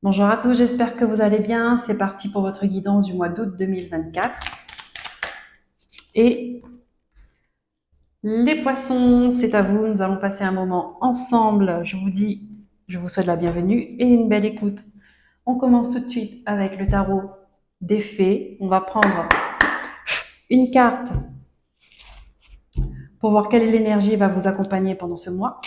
Bonjour à tous, j'espère que vous allez bien. C'est parti pour votre guidance du mois d'août 2024. Et les poissons, c'est à vous. Nous allons passer un moment ensemble. Je vous souhaite la bienvenue et une belle écoute. On commence tout de suite avec le tarot des fées. On va prendre une carte pour voir quelle énergie va vous accompagner pendant ce mois.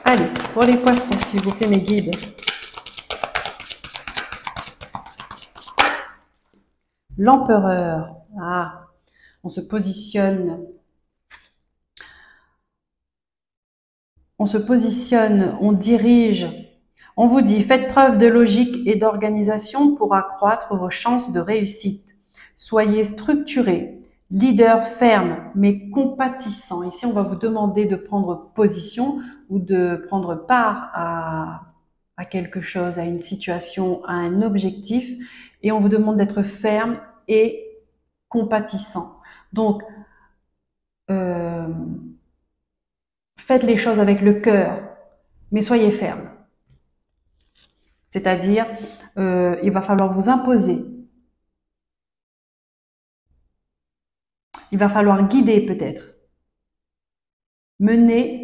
Allez, pour les poissons, s'il vous plaît, mes guides. L'empereur. Ah, on se positionne. On dirige. On vous dit, faites preuve de logique et d'organisation pour accroître vos chances de réussite. Soyez structuré, leader ferme, mais compatissant. Ici, on va vous demander de prendre position ou de prendre part à quelque chose, à une situation, à un objectif. Et on vous demande d'être ferme et compatissant. Donc, euh, faites les choses avec le cœur, mais soyez ferme. C'est-à-dire, il va falloir vous imposer. Il va falloir guider peut-être. Mener.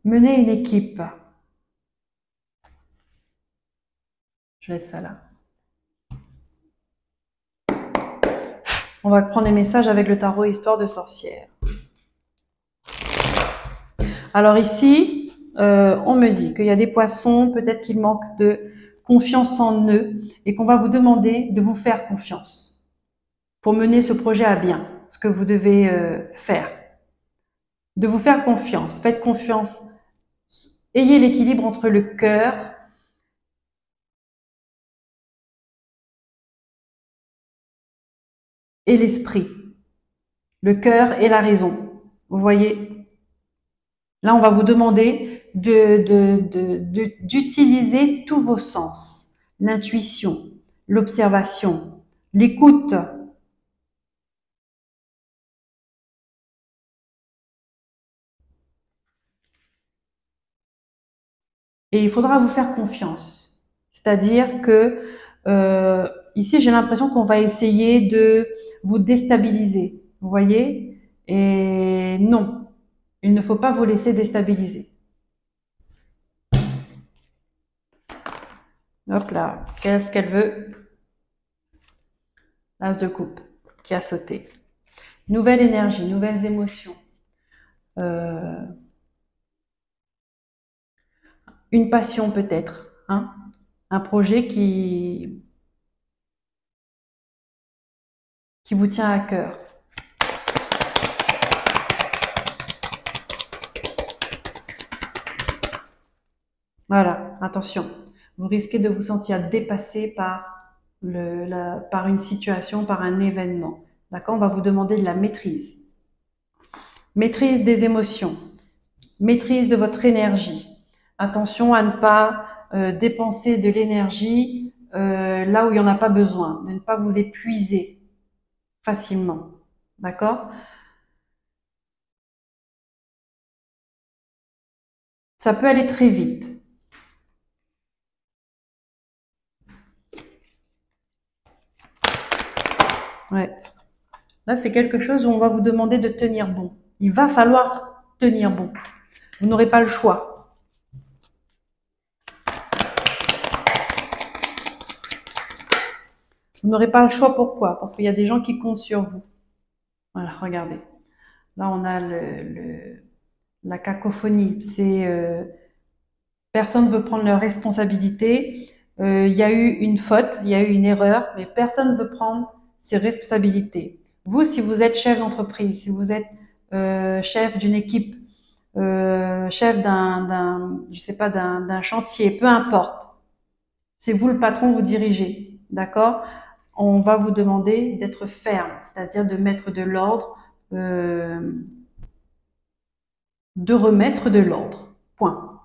Mener une équipe. Je laisse ça là. On va prendre les messages avec le tarot Histoire de sorcière. Alors ici, on me dit qu'il y a des poissons, peut-être qu'ils manquent de confiance en eux et qu'on va vous demander de vous faire confiance pour mener ce projet à bien, ce que vous devez faire. De vous faire confiance, faites confiance. Ayez l'équilibre entre le cœur et l'esprit. Le cœur et la raison. Vous voyez? Là, on va vous demander d'utiliser tous vos sens. L'intuition, l'observation, l'écoute. Et il faudra vous faire confiance. C'est-à-dire que ici, j'ai l'impression qu'on va essayer de vous déstabiliser. Vous voyez? Et non, il ne faut pas vous laisser déstabiliser. Hop là, qu'est-ce qu'elle veut? L'as de coupe qui a sauté. Nouvelle énergie, nouvelles émotions. Euh, une passion peut-être, hein? Un projet qui vous tient à cœur. Voilà, attention. Vous risquez de vous sentir dépassé par une situation, par un événement. D'accord? On va vous demander de la maîtrise. Maîtrise des émotions. Maîtrise de votre énergie. Attention à ne pas dépenser de l'énergie là où il n'y en a pas besoin. De ne pas vous épuiser facilement. D'accord? Ça peut aller très vite. Ouais. Là, c'est quelque chose où on va vous demander de tenir bon. Il va falloir tenir bon. Vous n'aurez pas le choix. Vous n'aurez pas le choix, pourquoi? Parce qu'il y a des gens qui comptent sur vous. Voilà, regardez. Là, on a la cacophonie. C'est personne ne veut prendre leurs responsabilités. Il y a eu une faute, il y a eu une erreur, mais personne ne veut prendre ses responsabilités. Vous, si vous êtes chef d'entreprise, si vous êtes chef d'une équipe, chef je sais pas, d'un chantier, peu importe. C'est vous le patron, vous dirigez, d'accord? on va vous demander d'être ferme, c'est-à-dire de mettre de l'ordre, de remettre de l'ordre. Point.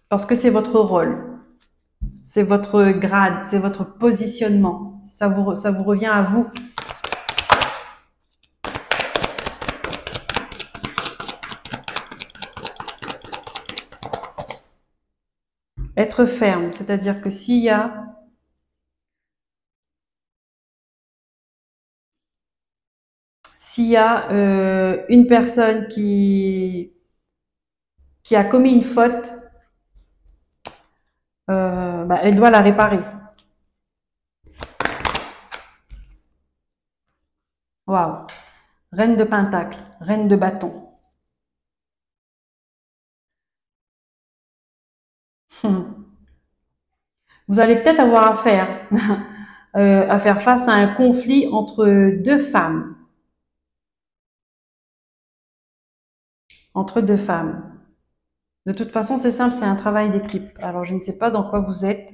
Parce que c'est votre rôle, c'est votre grade, c'est votre positionnement. Ça vous revient à vous. Être ferme, c'est-à-dire que s'il y a une personne qui a commis une faute, elle doit la réparer. Waouh. Reine de pentacle, reine de bâton. Vous allez peut-être avoir affaire à faire face à un conflit entre deux femmes. Entre deux femmes. De toute façon, c'est simple, c'est un travail d'équipe. Alors, je ne sais pas dans quoi vous êtes.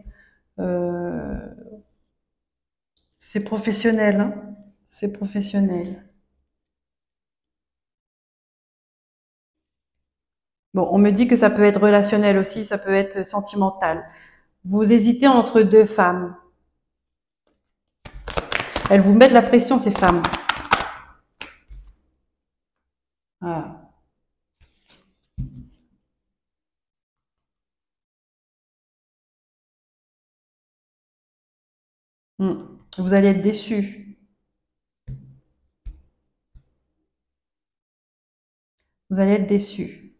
C'est professionnel, hein? C'est professionnel. Bon, on me dit que ça peut être relationnel aussi, ça peut être sentimental. Vous hésitez entre deux femmes. Elles vous mettent la pression, ces femmes. Voilà. Vous allez être déçus. Vous allez être déçus.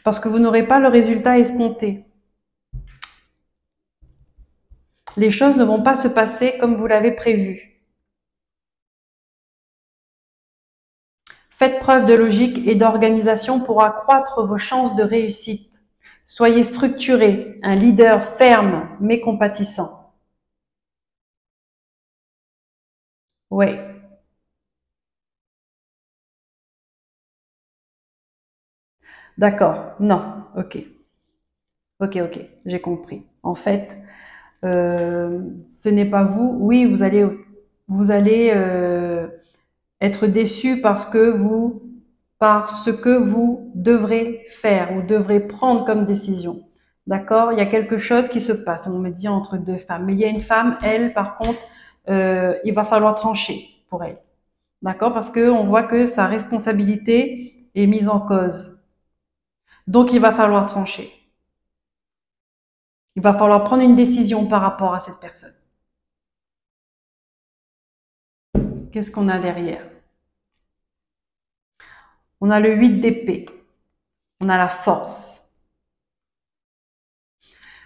Parce que vous n'aurez pas le résultat escompté. Les choses ne vont pas se passer comme vous l'avez prévu. Faites preuve de logique et d'organisation pour accroître vos chances de réussite. Soyez structuré, un leader ferme mais compatissant. Ouais. D'accord. Non. Ok. Ok, j'ai compris. En fait, ce n'est pas vous. Oui, vous allez être déçu parce que vous devrez faire ou devrez prendre comme décision. D'accord? Il y a quelque chose qui se passe. On me dit entre deux femmes. Mais il y a une femme, elle, par contre, il va falloir trancher pour elle. D'accord? Parce que on voit que sa responsabilité est mise en cause. Donc, il va falloir trancher. Il va falloir prendre une décision par rapport à cette personne. Qu'est-ce qu'on a derrière? On a le 8 d'épée. On a la force.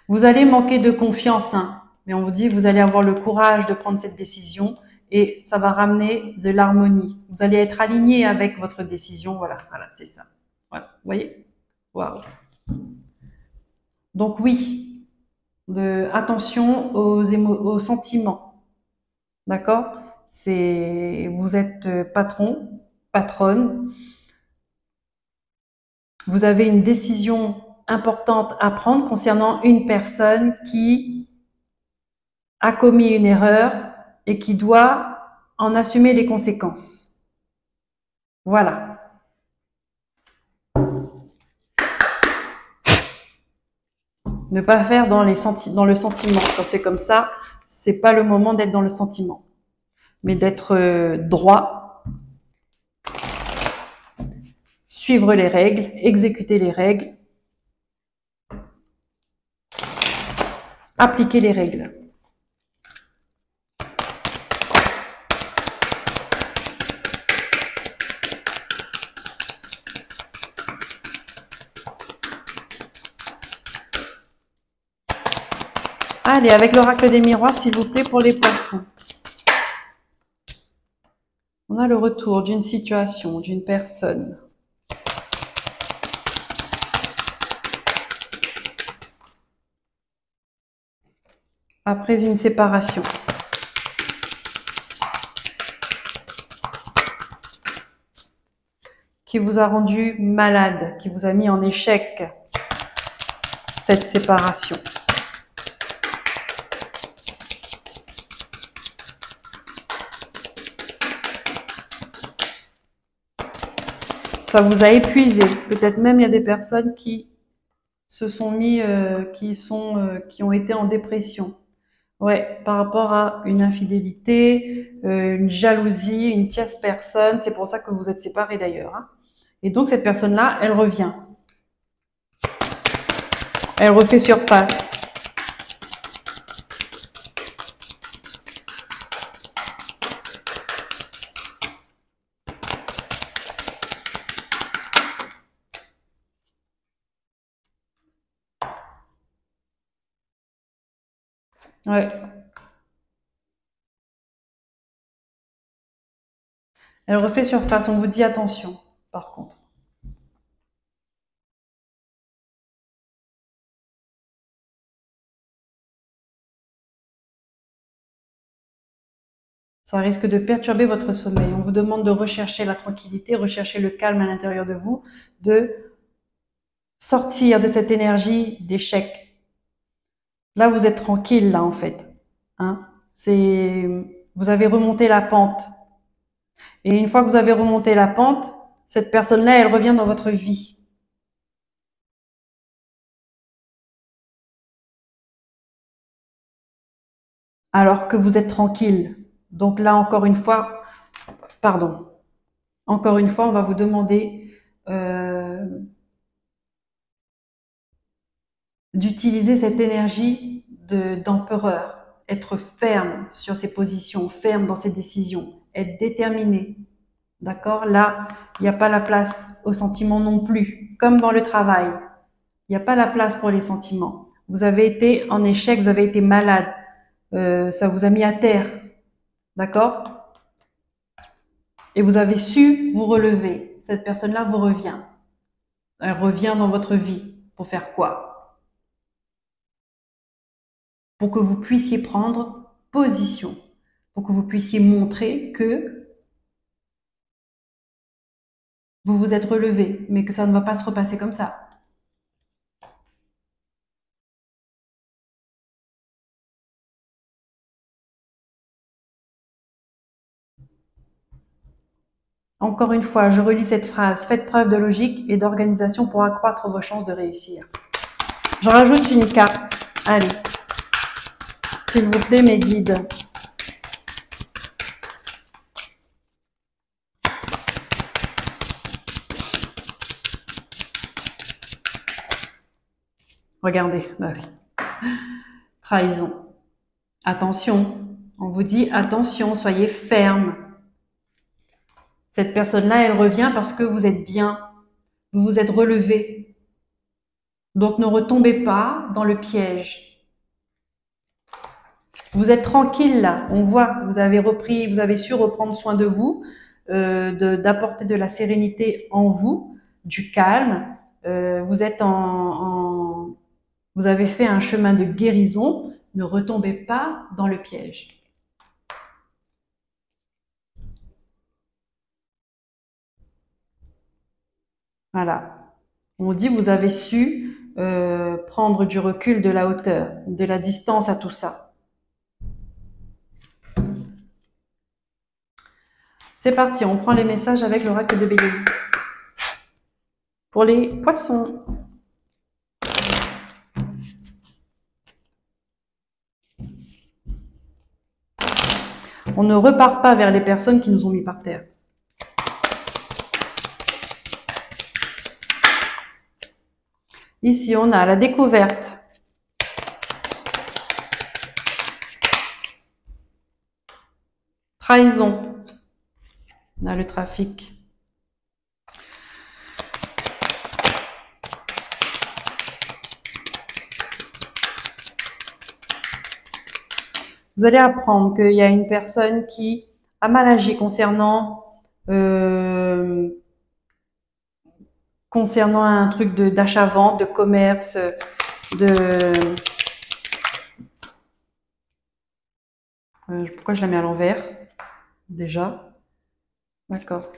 Vous allez manquer de confiance, hein, mais on vous dit que vous allez avoir le courage de prendre cette décision et ça va ramener de l'harmonie. Vous allez être aligné avec votre décision. Voilà, c'est ça. Voilà, vous voyez? Waouh. Donc oui, attention aux sentiments. D'accord? Vous êtes patron, patronne. Vous avez une décision importante à prendre concernant une personne qui a commis une erreur et qui doit en assumer les conséquences. Voilà. Ne pas faire dans le sentiment. Quand c'est comme ça, c'est pas le moment d'être dans le sentiment, mais d'être droit, suivre les règles, exécuter les règles, appliquer les règles. Allez, avec l'oracle des miroirs, s'il vous plaît, pour les poissons. On a le retour d'une situation, d'une personne. Après une séparation. Qui vous a rendu malade, qui vous a mis en échec cette séparation. ça vous a épuisé. Peut-être même il y a des personnes qui se sont mis, qui ont été en dépression. Ouais, par rapport à une infidélité, une jalousie, une tierce personne. C'est pour ça que vous êtes séparés d'ailleurs, hein. Et donc cette personne-là, elle revient. Elle refait surface. Ouais. Elle refait surface. On vous dit attention, par contre. Ça risque de perturber votre sommeil. On vous demande de rechercher la tranquillité, rechercher le calme à l'intérieur de vous, de sortir de cette énergie d'échec. Là, vous êtes tranquille, là, en fait. Hein? Vous avez remonté la pente. Et une fois que vous avez remonté la pente, cette personne-là, elle revient dans votre vie. Alors que vous êtes tranquille. Donc là, encore une fois, pardon. Encore une fois, on va vous demander d'utiliser cette énergie d'empereur, être ferme sur ses positions, ferme dans ses décisions, être déterminé. D'accord? Là, il n'y a pas la place aux sentiments non plus, comme dans le travail. Il n'y a pas la place pour les sentiments. Vous avez été en échec, vous avez été malade, ça vous a mis à terre. D'accord? Et vous avez su vous relever. Cette personne-là vous revient. Elle revient dans votre vie. Pour faire quoi? Pour que vous puissiez prendre position. Pour que vous puissiez montrer que vous vous êtes relevé, mais que ça ne va pas se repasser comme ça. Encore une fois, je relis cette phrase. Faites preuve de logique et d'organisation pour accroître vos chances de réussir. J'en rajoute une carte. Allez. S'il vous plaît, mes guides. Regardez. Bah oui. Trahison. Attention. On vous dit attention, soyez ferme. Cette personne-là, elle revient parce que vous êtes bien. Vous vous êtes relevé. Donc ne retombez pas dans le piège. Vous êtes tranquille là. On voit, vous avez repris, vous avez su reprendre soin de vous, d'apporter de la sérénité en vous, du calme. Vous êtes vous avez fait un chemin de guérison. Ne retombez pas dans le piège. Voilà. On dit vous avez su prendre du recul, de la hauteur, de la distance à tout ça. C'est parti, on prend les messages avec l'oracle de Bélier. Pour les poissons. On ne repart pas vers les personnes qui nous ont mis par terre. Ici, on a la découverte. Trahison. On a le trafic. Vous allez apprendre qu'il y a une personne qui a mal agi concernant un truc d'achat-vente, de commerce, pourquoi je la mets à l'envers? Déjà. D'accord.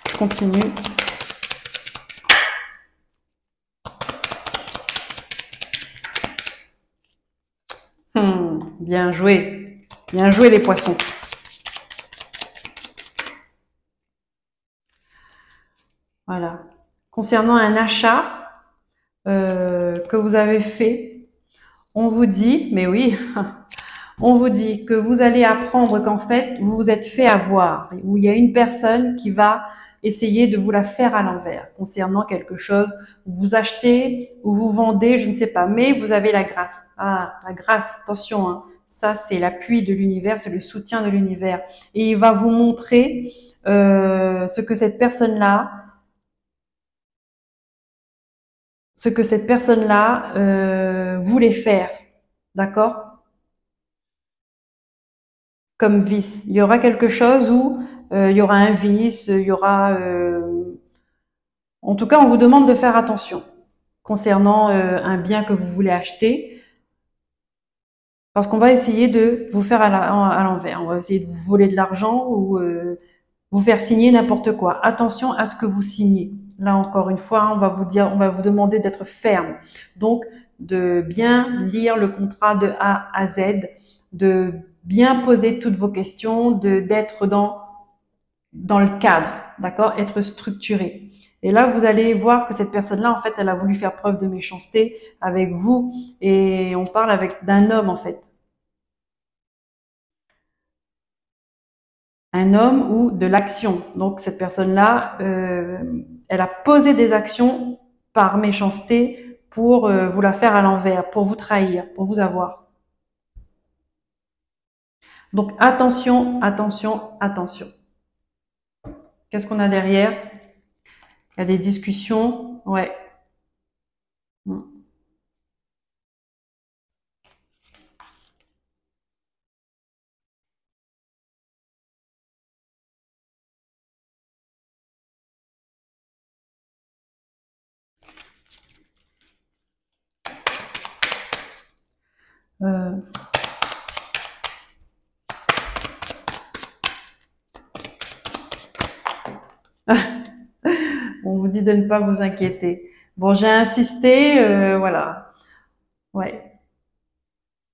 Je continue. Bien joué. Bien joué les poissons. Voilà. Concernant un achat que vous avez fait, on vous dit, mais oui, on vous dit que vous allez apprendre qu'en fait, vous vous êtes fait avoir, où il y a une personne qui va essayer de vous la faire à l'envers, concernant quelque chose, vous achetez ou vous vendez, je ne sais pas, mais vous avez la grâce. Ah, la grâce, attention, hein, ça c'est l'appui de l'univers, c'est le soutien de l'univers. Et il va vous montrer ce que cette personne-là, voulait faire, d'accord? Comme vice. Il y aura quelque chose où il y aura un vice, il y aura... en tout cas, on vous demande de faire attention concernant un bien que vous voulez acheter, parce qu'on va essayer de vous faire à l'envers. On va essayer de vous voler de l'argent ou vous faire signer n'importe quoi. Attention à ce que vous signez. Là, encore une fois, on va vous demander d'être ferme. Donc, de bien lire le contrat de A à Z, de bien poser toutes vos questions, d'être dans le cadre, d'accord, être structuré. Et là, vous allez voir que cette personne-là, en fait, elle a voulu faire preuve de méchanceté avec vous, et on parle d'un homme, en fait. Un homme ou de l'action. Donc, cette personne-là, elle a posé des actions par méchanceté pour vous la faire à l'envers, pour vous trahir, pour vous avoir. Donc, attention, attention, attention. Qu'est-ce qu'on a derrière? Il y a des discussions, ouais. Euh, on vous dit de ne pas vous inquiéter. Bon, j'ai insisté, voilà. Ouais.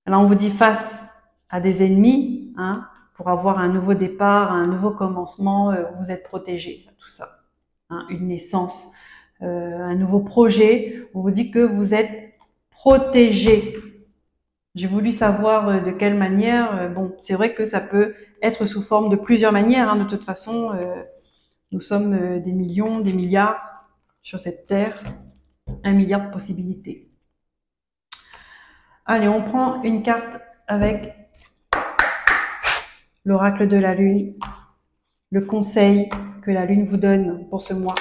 Là, on vous dit face à des ennemis, hein, pour avoir un nouveau départ, un nouveau commencement, vous êtes protégé, tout ça. Hein, une naissance, un nouveau projet. On vous dit que vous êtes protégé. J'ai voulu savoir de quelle manière. Bon, c'est vrai que ça peut être sous forme de plusieurs manières. Hein, de toute façon, nous sommes des millions, des milliards sur cette terre, 1 milliard de possibilités. Allez, on prend une carte avec l'oracle de la lune, le conseil que la lune vous donne pour ce mois.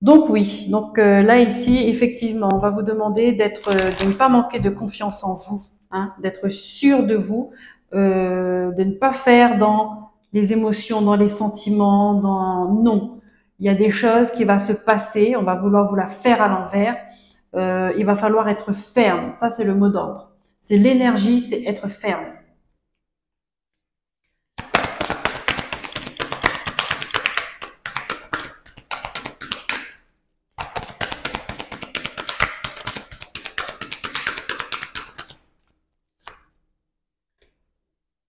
Donc oui, donc là ici, effectivement, on va vous demander de ne pas manquer de confiance en vous, hein, d'être sûr de vous, de ne pas faire dans les émotions, dans les sentiments, non. Il y a des choses qui vont se passer, on va vouloir vous la faire à l'envers. Il va falloir être ferme, ça c'est le mot d'ordre. C'est l'énergie, c'est être ferme.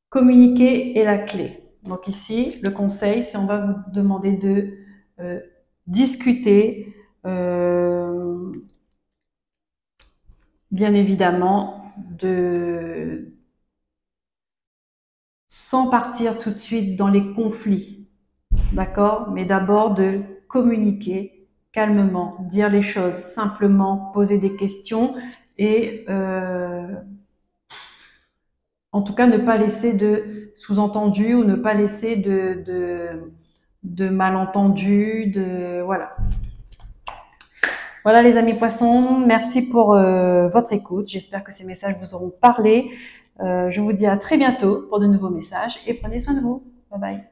Communiquer est la clé. Donc ici, le conseil, c'est on va vous demander de discuter, bien évidemment, sans partir tout de suite dans les conflits, d'accord? Mais d'abord de communiquer calmement, dire les choses simplement, poser des questions et en tout cas, ne pas laisser de sous-entendus ou ne pas laisser de malentendus, voilà. Voilà les amis poissons, merci pour votre écoute. J'espère que ces messages vous auront parlé. Je vous dis à très bientôt pour de nouveaux messages et prenez soin de vous. Bye bye.